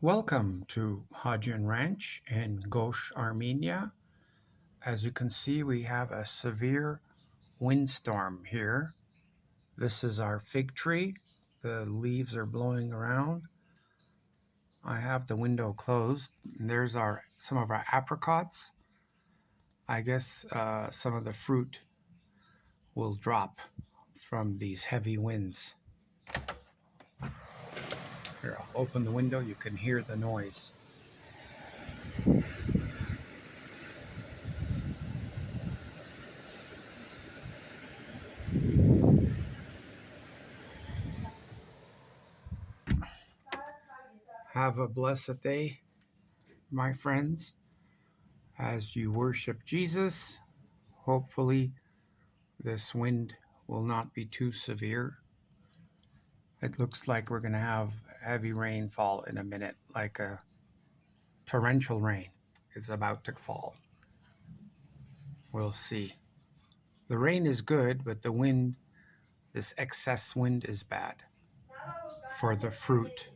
Welcome to Hajian Ranch in Kosh, Armenia. As you can see, we have a severe windstorm here. This is our fig tree. The leaves are blowing around. I have the window closed. There's some of our apricots. I guess some of the fruit will drop from these heavy winds. Here, I'll open the window. You can hear the noise. Have a blessed day, my friends, as you worship Jesus. Hopefully, this wind will not be too severe. It looks like we're going to have heavy rainfall in a minute, like a torrential rain is about to fall. We'll see. The rain is good, but the wind, this excess wind, is bad for the fruit.